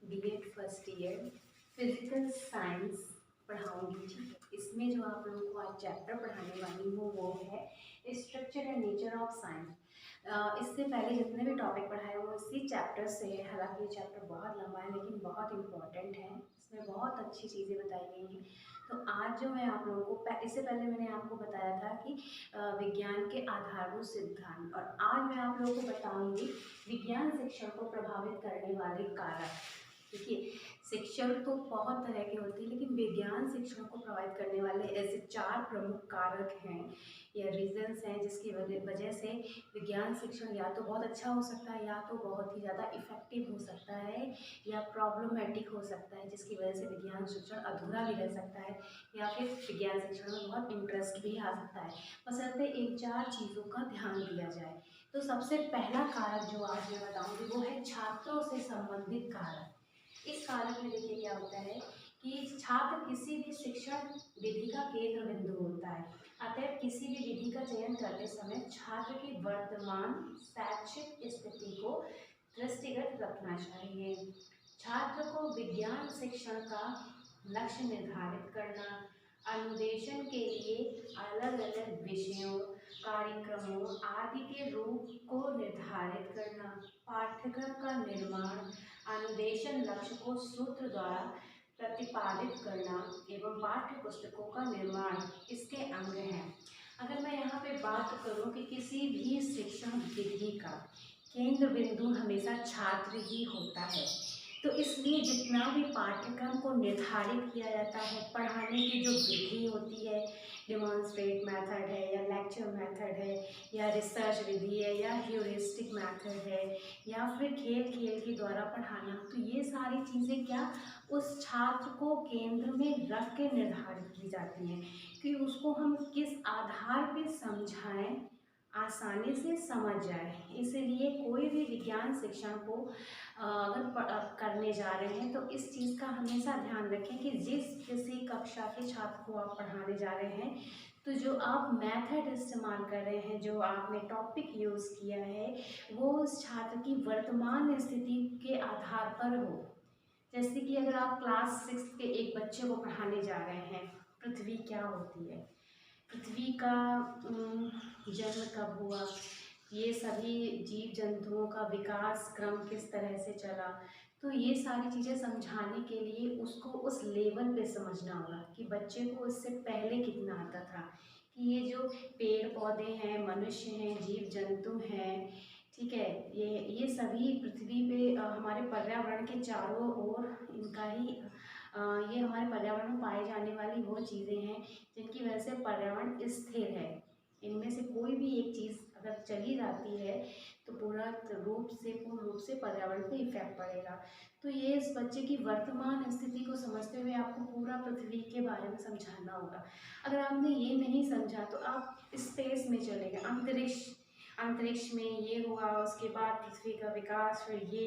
BEd first year physical science पढ़ाऊंगी। ठीक है, इसमें जो आप लोगों को आज चैप्टर पढ़ाने वाली हूँ वो है structure and nature of science. इससे पहले जितने भी टॉपिक पढ़ाए वो इसी चैप्टर से है। हालांकि ये चैप्टर बहुत लंबा है लेकिन बहुत इंपॉर्टेंट है, इसमें बहुत अच्छी चीज़ें बताई गई हैं। तो आज जो मैं आप लोगों को इससे पहले मैंने आपको बताया था कि विज्ञान के आधारभूत सिद्धांत, और आज मैं आप लोगों को बताऊंगी विज्ञान शिक्षण को प्रभावित करने वाले कारक। देखिए, शिक्षण तो बहुत तरह के होते हैं लेकिन विज्ञान शिक्षण को प्रभावित करने वाले ऐसे 4 प्रमुख कारक हैं या रीजंस हैं जिसकी वजह से विज्ञान शिक्षण या तो बहुत अच्छा हो सकता है, या तो बहुत ही ज़्यादा इफ़ेक्टिव हो सकता है, या प्रॉब्लमेटिक हो सकता है जिसकी वजह से विज्ञान शिक्षण अधूरा भी रह सकता है, या फिर विज्ञान शिक्षण में बहुत इंटरेस्ट भी आ सकता है। बशर्ते इन 4 चीज़ों का ध्यान दिया जाए। तो सबसे पहला कारक जो आज मैं बताऊँगी वो है छात्रों से संबंधित कारक। इस कारक में देखिए क्या होता है कि छात्र किसी भी शिक्षण विधि का केंद्र बिंदु होता है। अतः किसी भी विधि का चयन करते समय छात्र की वर्तमान शैक्षिक स्थिति को दृष्टिगत रखना चाहिए। छात्र को विज्ञान शिक्षण का लक्ष्य निर्धारित करना, अनुदेशन के लिए अलग अलग विषयों, कार्यक्रमों आदि के रूप को निर्धारित करना, पाठ्यक्रम का निर्माण, अनुदेशन लक्ष्य को सूत्र द्वारा प्रतिपादित करना एवं पाठ्य पुस्तकों का निर्माण इसके अंग हैं। अगर मैं यहाँ पे बात करूँ कि किसी भी शिक्षण विधि का केंद्र बिंदु हमेशा छात्र ही होता है, तो इसलिए जितना भी पाठ्यक्रम को निर्धारित किया जाता है, पढ़ाने की जो विधि होती है, डेमोन्स्ट्रेट मेथड है या लेक्चर मेथड है या रिसर्च विधि है या ह्यूरिस्टिक मेथड है या फिर खेल खेल के द्वारा पढ़ाना, तो ये सारी चीज़ें क्या उस छात्र को केंद्र में रख के निर्धारित की जाती हैं कि उसको हम किस आधार पे समझाएं, आसानी से समझ जाए। इसलिए कोई भी विज्ञान शिक्षण को अगर करने जा रहे हैं तो इस चीज़ का हमेशा ध्यान रखें कि जिस किसी कक्षा के छात्र को आप पढ़ाने जा रहे हैं तो जो आप मेथड इस्तेमाल कर रहे हैं, जो आपने टॉपिक यूज़ किया है, वो उस छात्र की वर्तमान स्थिति के आधार पर हो। जैसे कि अगर आप क्लास 6 के एक बच्चे को पढ़ाने जा रहे हैं, पृथ्वी क्या होती है, पृथ्वी का जन्म कब हुआ, ये सभी जीव जंतुओं का विकास क्रम किस तरह से चला, तो ये सारी चीज़ें समझाने के लिए उसको उस लेवल पे समझना होगा कि बच्चे को इससे पहले कितना आता था, कि ये जो पेड़ पौधे हैं, मनुष्य हैं, जीव जंतु हैं, ठीक है, ये सभी पृथ्वी पे हमारे पर्यावरण के चारों ओर इनका ही ये हमारे पर्यावरण में पाए जाने वाली वो चीज़ें हैं जिनकी वजह से पर्यावरण स्थिर है। इनमें से कोई भी एक चीज़ अगर चली जाती है तो पूर्ण रूप से पर्यावरण पे इफेक्ट पड़ेगा। तो ये इस बच्चे की वर्तमान स्थिति को समझते हुए आपको पूरा पृथ्वी के बारे में समझाना होगा। अगर आपने ये नहीं समझा तो आप स्पेस में चले गए, अंतरिक्ष में ये हुआ, उसके बाद पृथ्वी का विकास, फिर ये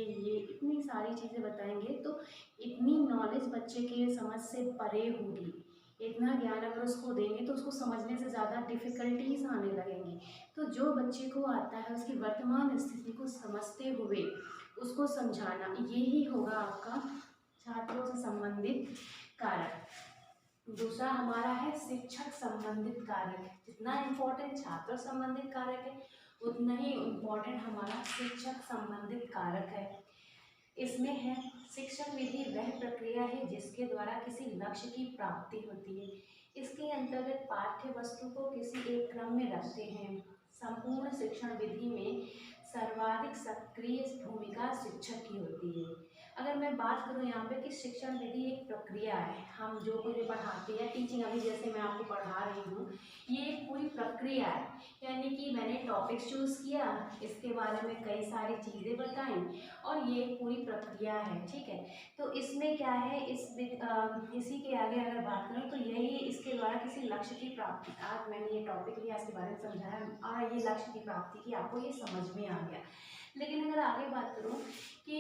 इतनी सारी चीज़ें बताएंगे तो इतनी नॉलेज बच्चे के समझ से परे होगी। इतना ज्ञान अगर उसको देंगे तो उसको समझने से ज़्यादा डिफ़िकल्टीज आने लगेंगी। तो जो बच्चे को आता है उसकी वर्तमान स्थिति को समझते हुए उसको समझाना, यही होगा आपका छात्रों से संबंधित कारक। दूसरा हमारा है शिक्षक संबंधित कारक। जितना इम्पोर्टेंट छात्र संबंधित कारक है उतना ही इम्पोर्टेंट हमारा शिक्षक संबंधित कारक है। इसमें है शिक्षण विधि वह प्रक्रिया है जिसके द्वारा किसी लक्ष्य की प्राप्ति होती है। इसके अंतर्गत पाठ्य वस्तु को किसी एक क्रम में रखते हैं। संपूर्ण शिक्षण विधि में सर्वाधिक सक्रिय भूमिका शिक्षक की होती है। अगर मैं बात करूँ यहाँ पे कि शिक्षण विधि एक प्रक्रिया है, हम जो कुछ भी पढ़ाते हैं, टीचिंग अभी जैसे मैं आपको पढ़ा रही हूँ, ये एक पूरी प्रक्रिया है। यानी कि मैंने टॉपिक चूज़ किया, इसके बारे में कई सारी चीज़ें बताई और ये पूरी प्रक्रिया है, ठीक है। तो इसमें क्या है, इसी के आगे अगर बात करें तो यही इसके द्वारा किसी लक्ष्य की प्राप्ति, आज मैंने ये टॉपिक लिया, इसके बारे में समझाया और ये लक्ष्य की प्राप्ति की आपको ये समझ में आ गया। लेकिन अगर आगे बात करूँ कि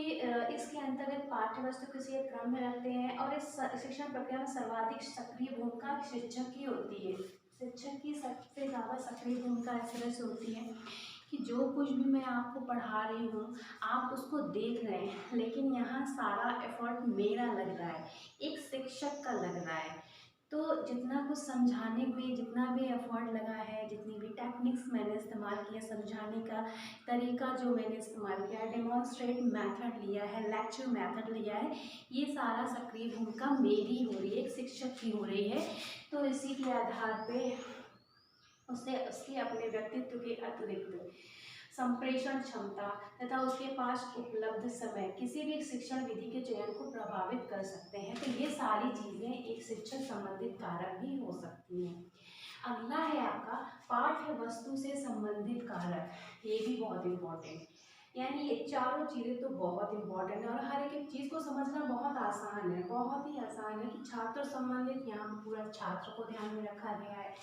इसके अंतर्गत पाठ्य वस्तु किसी एक क्रम में रखते हैं और इस शिक्षण प्रक्रिया में सर्वाधिक सक्रिय भूमिका शिक्षक की होती है। शिक्षक की सबसे ज़्यादा सक्रिय भूमिका इस तरह से होती है कि जो कुछ भी मैं आपको पढ़ा रही हूँ आप उसको देख रहे हैं, लेकिन यहाँ इतना सारा एफर्ट मेरा लग रहा है, एक शिक्षक का लग रहा है, तो जितना कुछ समझाने में जितना भी एफर्ट लगा है, जितनी भी टेक्निक्स मैंने इस्तेमाल किया, समझाने का तरीका जो मैंने इस्तेमाल किया है, डेमोन्स्ट्रेट मेथड लिया है, लेक्चर मेथड लिया है, ये सारा सक्रिय भूमिका मेरी हो रही है, एक शिक्षक की हो रही है। तो इसी के आधार पे उसे उसके अपने व्यक्तित्व के अतिरिक्त संप्रेषण क्षमता तथा उसके पास उपलब्ध समय किसी भी शिक्षण विधि के चयन को प्रभावित कर सकते हैं। तो ये सारी चीज़ें एक शिक्षक संबंधित कारक भी हो सकती हैं। अगला है आपका पाठ्य वस्तु से संबंधित कारक, ये भी बहुत इम्पोर्टेंट। यानी ये चारों चीज़ें तो बहुत इम्पोर्टेंट है और हर एक चीज़ को समझना बहुत आसान है, बहुत ही आसान है कि छात्र संबंधित, यहाँ पर पूरा छात्र को ध्यान में रखा गया है,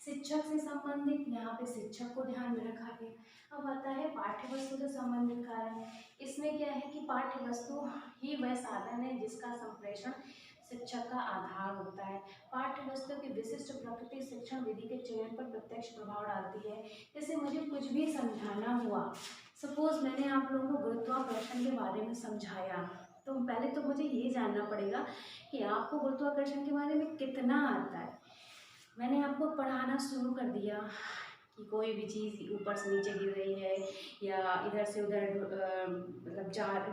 शिक्षक से संबंधित यहाँ पे शिक्षक को ध्यान में रखा गया। अब आता है पाठ्य वस्तु से संबंधित कारण। इसमें क्या है कि पाठ्य वस्तु ही वह साधन है जिसका संप्रेषण शिक्षक का आधार होता है। पाठ्य वस्तु की विशिष्ट प्रकृति शिक्षण विधि के चयन पर प्रत्यक्ष प्रभाव डालती है। जैसे मुझे कुछ भी समझाना हुआ, सपोज मैंने आप लोगों को गुरुत्वाकर्षण के बारे में समझाया, तो पहले तो मुझे ये जानना पड़ेगा कि आपको गुरुत्वाकर्षण के बारे में कितना आता है। मैंने आपको पढ़ाना शुरू कर दिया कि कोई भी चीज़ ऊपर से नीचे गिर रही है या इधर से उधर मतलब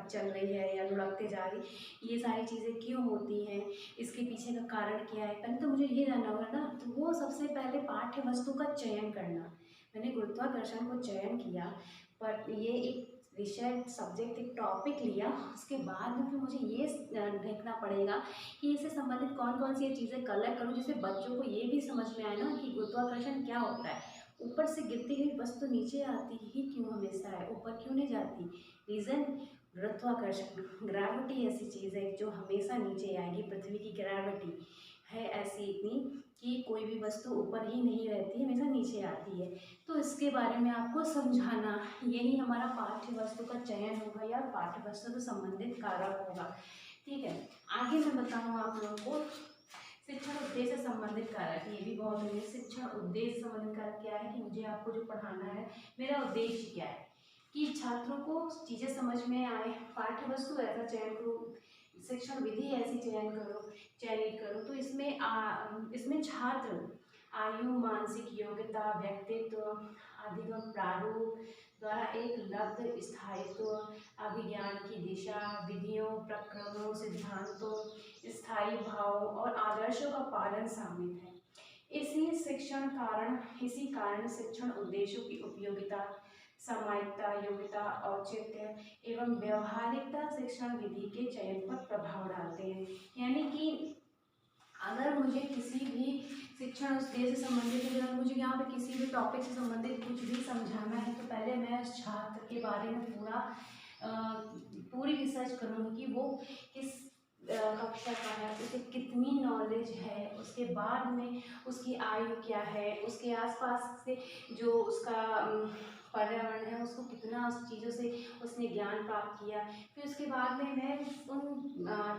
चल रही है या लुढ़कते जा रही, ये सारी चीज़ें क्यों होती हैं, इसके पीछे का कारण क्या है, पहले तो मुझे ये जानना होगा ना। तो वो सबसे पहले पाठ्य वस्तु का चयन करना। मैंने गुरुत्वाकर्षण को चयन किया, पर ये एक विषय सब्जेक्ट एक टॉपिक लिया, उसके बाद में फिर मुझे ये देखना पड़ेगा कि इससे संबंधित कौन कौन सी चीज़ें कलेक्ट करूँ जिससे बच्चों को ये भी समझ में आए ना कि गुरुत्वाकर्षण क्या होता है, ऊपर से गिरती हुई वस्तु नीचे आती ही क्यों हमेशा है, ऊपर क्यों नहीं जाती। रीज़न गुरुत्वाकर्षण, ग्रेविटी ऐसी चीज़ है जो हमेशा नीचे आएगी। पृथ्वी की ग्रेविटी है ऐसी इतनी कि कोई भी वस्तु ऊपर ही नहीं रहती, हमेशा नीचे आती है। तो इसके बारे में आपको समझाना, यही हमारा पाठ्य वस्तु का चयन होगा या पाठ्य वस्तु से संबंधित कारक होगा। ठीक है, आगे मैं बताऊँ आप लोगों को शिक्षण उद्देश्य से संबंधित कारक। ये भी बहुत है। शिक्षण उद्देश्य संबंधित कारक क्या है कि मुझे आपको जो पढ़ाना है, मेरा उद्देश्य क्या है कि छात्रों को चीज़ें समझ में आए, पाठ्य वस्तु ऐसा चयन करो, शिक्षण विधि ऐसी चयनित करो। तो इसमें छात्र आयु, मानसिक योग्यता, व्यक्तित्व, अधिगम प्रारूप द्वारा एक लब्ध स्थायित्व, अभिज्ञान की दिशा, विधियों, प्रक्रमों, सिद्धांतों, स्थायी भावों और आदर्शों का पालन शामिल है। इसी कारण शिक्षण उद्देश्यों की उपयोगिता, सामायिकता, योग्यता, औचित्य एवं व्यवहारिकता शिक्षण विधि के चयन पर प्रभाव डालते हैं। यानी कि अगर मुझे किसी भी शिक्षण उद्देश्य से संबंधित, अगर मुझे यहाँ पे किसी भी टॉपिक से संबंधित कुछ भी समझाना है, तो पहले मैं उस छात्र के बारे में पूरी रिसर्च करूँगी कि वो किस कक्षा का है, उसे कितनी नॉलेज है, उसके बाद में उसकी आयु क्या है, उसके आसपास से जो उसका पर्यावरण है, उसको कितना उस चीज़ों से उसने ज्ञान प्राप्त किया। फिर उसके बाद में मैं उन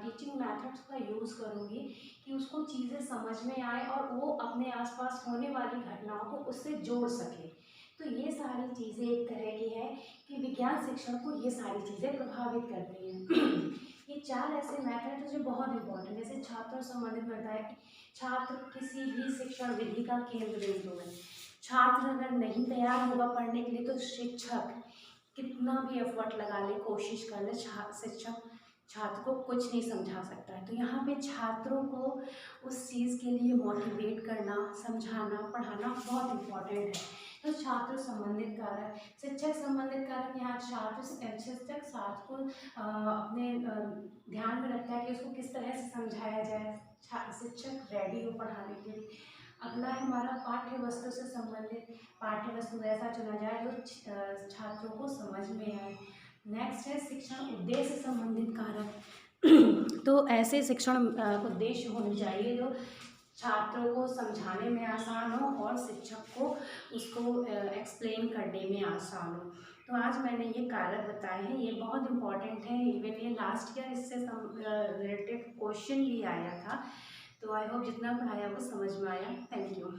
टीचिंग मेथड्स का यूज़ करूँगी कि उसको चीज़ें समझ में आए और वो अपने आसपास होने वाली घटनाओं को उससे जोड़ सके। तो ये सारी चीज़ें एक तरह की है कि विज्ञान शिक्षण को ये सारी चीज़ें प्रभावित करती हैं। ये 4 ऐसे मेथड हैं जो बहुत इंपॉर्टेंट है। जैसे छात्रों से संबंधित करता है कि छात्र किसी भी शिक्षण विधि का केंद्र बिंदु है। छात्र अगर नहीं तैयार होगा पढ़ने के लिए, तो शिक्षक कितना भी एफर्ट लगा ले, कोशिश कर ले, शिक्षक छात्र को कुछ नहीं समझा सकता है। तो यहाँ पे छात्रों को उस चीज़ के लिए मोटिवेट करना, समझाना, पढ़ाना बहुत इम्पोर्टेंट है। तो छात्र संबंधित कारक, शिक्षक संबंधित कारक, यहाँ शिक्षक छात्र को अपने ध्यान में रखता है कि उसको किस तरह से समझाया जाए, शिक्षक रेडी हो पढ़ाने के लिए। अगला है हमारा पाठ्य वस्तु से संबंधित, पाठ्य वस्तु ऐसा चुना जाए जो छात्रों को समझ में आए। नेक्स्ट है शिक्षण उद्देश्य से संबंधित कारक। तो ऐसे शिक्षण उद्देश्य होने चाहिए जो छात्रों को समझाने में आसान हो और शिक्षक को उसको एक्सप्लेन करने में आसान हो। तो आज मैंने ये कारक बताए हैं, ये बहुत इम्पॉर्टेंट है। इवन ये लास्ट ईयर इससे रिलेटेड क्वेश्चन भी आया था। तो आई होप जितना पढ़ाया वो समझ में आया। Thank you.